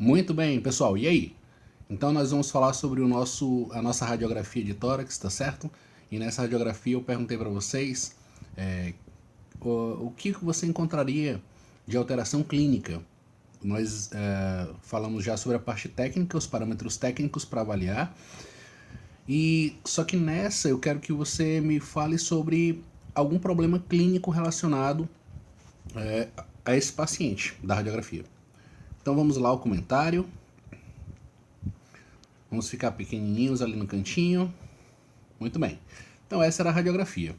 Muito bem, pessoal, e aí? Então nós vamos falar sobre a nossa radiografia de tórax, tá certo? E nessa radiografia eu perguntei para vocês o que você encontraria de alteração clínica. Nós falamos já sobre a parte técnica, os parâmetros técnicos para avaliar. E só que nessa eu quero que você me fale sobre algum problema clínico relacionado a esse paciente da radiografia. Então vamos lá ao comentário. Vamos ficar pequenininhos ali no cantinho. Muito bem. Então essa era a radiografia.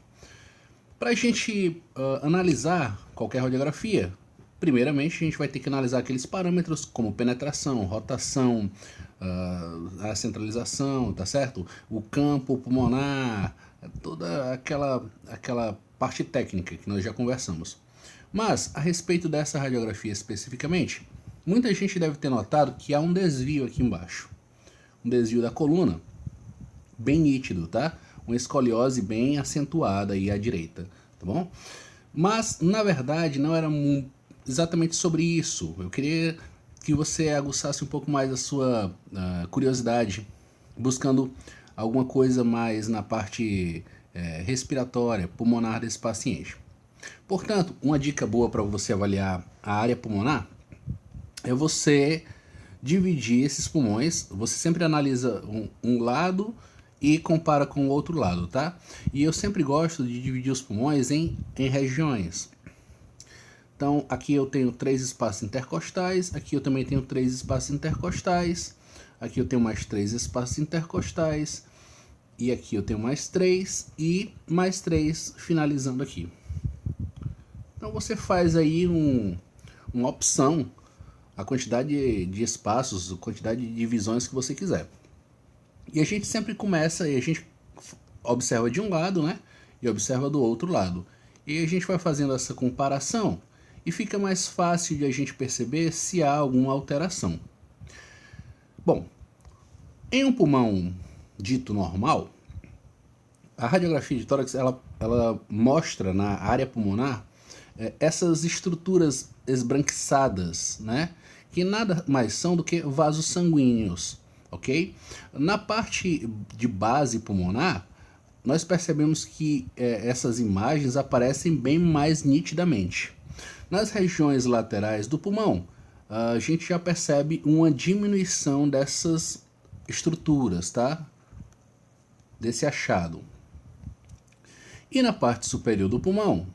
Para a gente analisar qualquer radiografia, primeiramente a gente vai ter que analisar aqueles parâmetros como penetração, rotação, a centralização, tá certo? O campo pulmonar, toda aquela parte técnica que nós já conversamos. Mas, a respeito dessa radiografia especificamente, muita gente deve ter notado que há um desvio aqui embaixo. Um desvio da coluna, bem nítido, tá? Uma escoliose bem acentuada aí à direita, tá bom? Mas, na verdade, não era exatamente sobre isso. Eu queria que você aguçasse um pouco mais a sua curiosidade, buscando alguma coisa mais na parte respiratória, pulmonar desse paciente. Portanto, uma dica boa para você avaliar a área pulmonar é você dividir esses pulmões. Você sempre analisa um lado e compara com o outro lado, tá? E eu sempre gosto de dividir os pulmões em regiões. Então, aqui eu tenho 3 espaços intercostais, aqui eu também tenho 3 espaços intercostais, aqui eu tenho mais 3 espaços intercostais, e aqui eu tenho mais 3 e mais 3 finalizando aqui. Então você faz aí uma opção, a quantidade de espaços, a quantidade de divisões que você quiser. E a gente sempre começa, e a gente observa de um lado, né? E observa do outro lado. E a gente vai fazendo essa comparação e fica mais fácil de a gente perceber se há alguma alteração. Bom, em um pulmão dito normal, a radiografia de tórax ela mostra na área pulmonar essas estruturas esbranquiçadas, né? Que nada mais são do que vasos sanguíneos, ok? Na parte de base pulmonar, nós percebemos que essas imagens aparecem bem mais nitidamente. Nas regiões laterais do pulmão, a gente já percebe uma diminuição dessas estruturas, tá? Desse achado. E na parte superior do pulmão,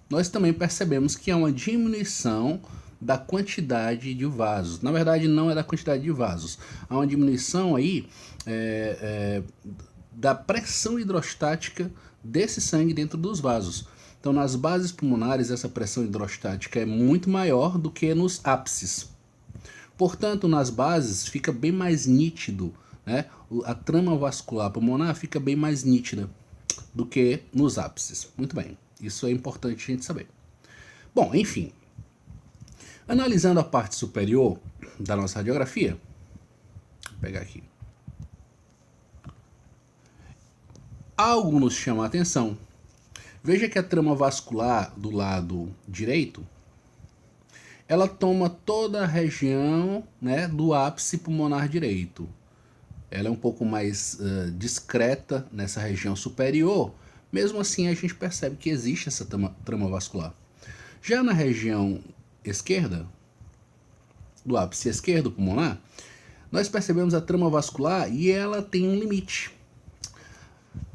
nós também percebemos que há uma diminuição da quantidade de vasos. Na verdade, não é da quantidade de vasos. Há uma diminuição aí da pressão hidrostática desse sangue dentro dos vasos. Então, nas bases pulmonares, essa pressão hidrostática é muito maior do que nos ápices. Portanto, nas bases fica bem mais nítido, né? A trama vascular pulmonar fica bem mais nítida do que nos ápices. Muito bem, isso é importante a gente saber. Bom, enfim, analisando a parte superior da nossa radiografia, vou pegar aqui. Algo nos chama a atenção. Veja que a trama vascular do lado direito, ela toma toda a região, né, do ápice pulmonar direito. Ela é um pouco mais discreta nessa região superior. Mesmo assim, a gente percebe que existe essa trama vascular. Já na região esquerda, do ápice esquerdo pulmonar, nós percebemos a trama vascular e ela tem um limite.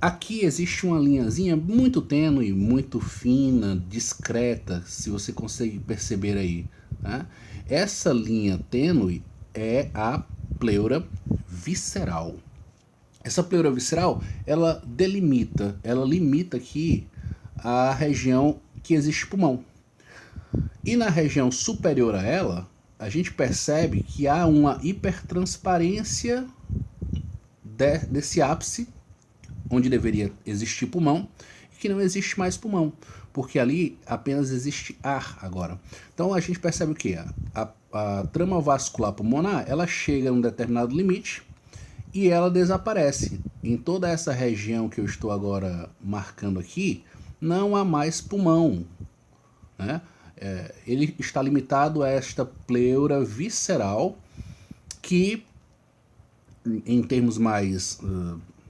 Aqui existe uma linhazinha muito tênue, muito fina, discreta, se você consegue perceber aí. Tá? Essa linha tênue é a pleura visceral. Essa pleura visceral, ela limita aqui a região que existe pulmão. E na região superior a ela, a gente percebe que há uma hipertransparência desse ápice, onde deveria existir pulmão, e que não existe mais pulmão, porque ali apenas existe ar agora. Então a gente percebe o que? A trama vascular pulmonar, ela chega a um determinado limite e ela desaparece. Em toda essa região que eu estou agora marcando aqui, não há mais pulmão, né? Ele está limitado a esta pleura visceral, que, em termos mais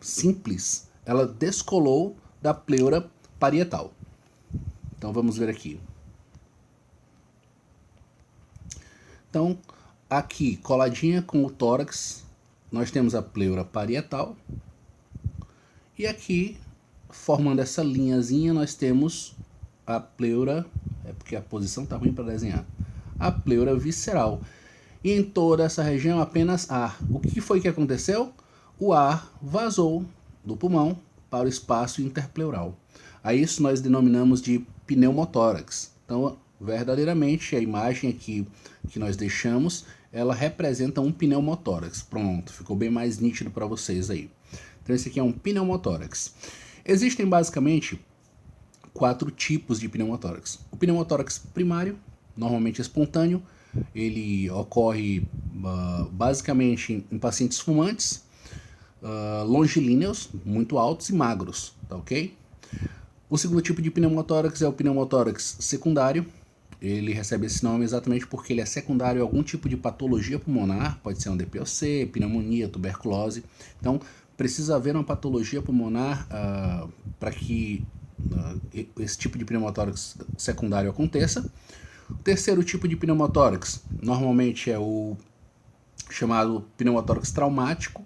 simples, ela descolou da pleura parietal. Então vamos ver aqui. Então, aqui, coladinha com o tórax, nós temos a pleura parietal. E aqui, formando essa linhazinha, nós temos a pleura, é porque a posição está ruim para desenhar, a pleura visceral. E em toda essa região apenas ar. O que foi que aconteceu? O ar vazou do pulmão para o espaço interpleural. A isso nós denominamos de pneumotórax. Então, verdadeiramente, a imagem aqui que nós deixamos, ela representa um pneumotórax. Pronto, ficou bem mais nítido para vocês aí. Então, esse aqui é um pneumotórax. Existem basicamente 4 tipos de pneumotórax. O pneumotórax primário, normalmente espontâneo, ele ocorre basicamente em pacientes fumantes, longilíneos, muito altos e magros, tá ok? O segundo tipo de pneumotórax é o pneumotórax secundário. Ele recebe esse nome exatamente porque ele é secundário a algum tipo de patologia pulmonar, pode ser um DPOC, pneumonia, tuberculose. Então, precisa haver uma patologia pulmonar para que esse tipo de pneumotórax secundário aconteça. O terceiro tipo de pneumotórax normalmente é o chamado pneumotórax traumático,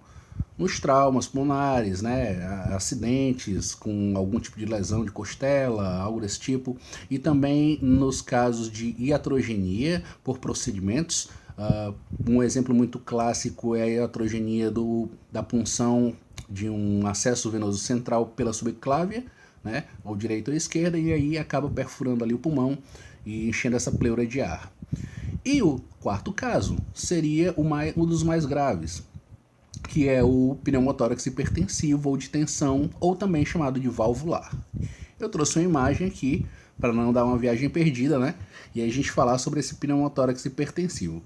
nos traumas pulmonares, né, acidentes com algum tipo de lesão de costela, algo desse tipo, e também nos casos de iatrogenia por procedimentos. Um exemplo muito clássico é a iatrogenia da punção de um acesso venoso central pela subclávia, né, ou direita ou esquerda, e aí acaba perfurando ali o pulmão e enchendo essa pleura de ar. E o quarto caso seria um dos mais graves, que é o pneumotórax hipertensivo ou de tensão, ou também chamado de valvular. Eu trouxe uma imagem aqui para não dar uma viagem perdida, né? E aí a gente falar sobre esse pneumotórax hipertensivo.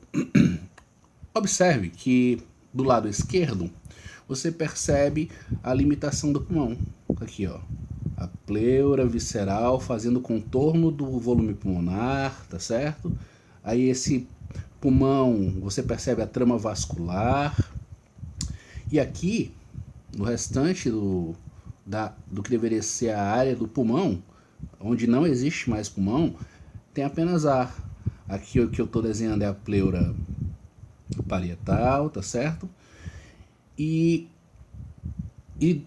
Observe que do lado esquerdo você percebe a limitação do pulmão. Aqui, ó, a pleura visceral fazendo contorno do volume pulmonar, tá certo? Aí esse pulmão, você percebe a trama vascular. E aqui, no restante do que deveria ser a área do pulmão, onde não existe mais pulmão, tem apenas ar. Aqui o que eu estou desenhando é a pleura parietal, tá certo? E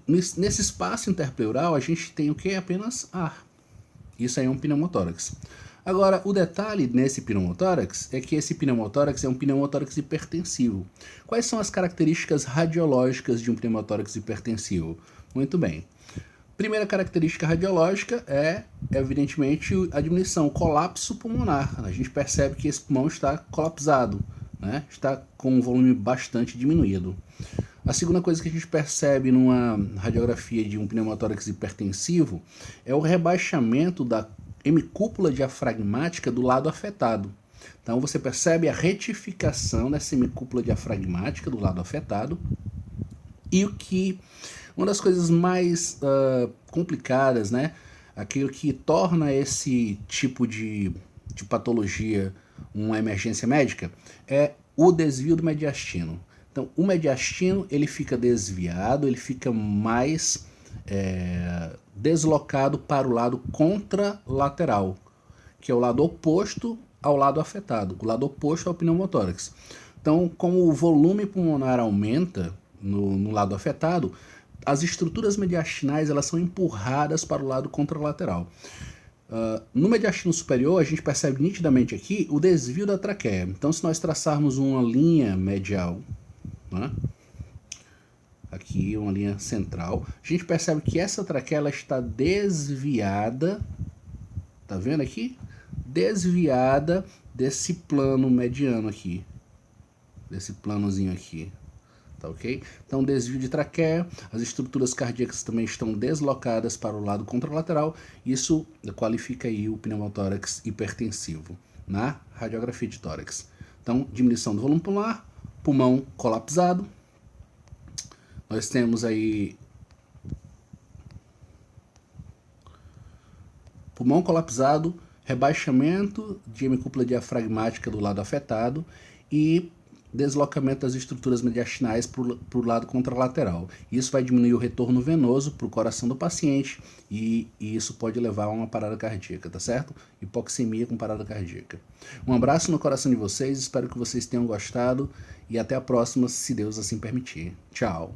nesse espaço interpleural a gente tem o que? Apenas ar. Isso aí é um pneumotórax. Agora, o detalhe nesse pneumotórax é que esse pneumotórax é um pneumotórax hipertensivo. Quais são as características radiológicas de um pneumotórax hipertensivo? Muito bem. Primeira característica radiológica é, evidentemente, a diminuição, o colapso pulmonar. A gente percebe que esse pulmão está colapsado, né? Está com um volume bastante diminuído. A segunda coisa que a gente percebe numa radiografia de um pneumotórax hipertensivo é o rebaixamento da hemicúpula diafragmática do lado afetado. Então você percebe a retificação dessa hemicúpula diafragmática do lado afetado. E o que uma das coisas mais complicadas, né, aquilo que torna esse tipo de patologia uma emergência médica, é o desvio do mediastino. Então, o mediastino ele fica desviado, ele fica mais deslocado para o lado contralateral, que é o lado oposto ao lado afetado, o lado oposto ao pneumotórax. Então, como o volume pulmonar aumenta no lado afetado, as estruturas mediastinais elas são empurradas para o lado contralateral. No mediastino superior, a gente percebe nitidamente aqui o desvio da traqueia. Então, se nós traçarmos uma linha medial, né, aqui uma linha central, a gente percebe que essa traqueia ela está desviada, tá vendo aqui? Desviada desse plano mediano aqui, desse planozinho aqui, tá ok? Então, desvio de traqueia, as estruturas cardíacas também estão deslocadas para o lado contralateral, isso qualifica aí o pneumotórax hipertensivo na radiografia de tórax. Então, diminuição do volume pulmonar, pulmão colapsado, nós temos aí pulmão colapsado, rebaixamento de hemicúpula diafragmática do lado afetado e deslocamento das estruturas mediastinais para o lado contralateral. Isso vai diminuir o retorno venoso para o coração do paciente e isso pode levar a uma parada cardíaca, tá certo? Hipoxemia com parada cardíaca. Um abraço no coração de vocês, espero que vocês tenham gostado e até a próxima, se Deus assim permitir. Tchau!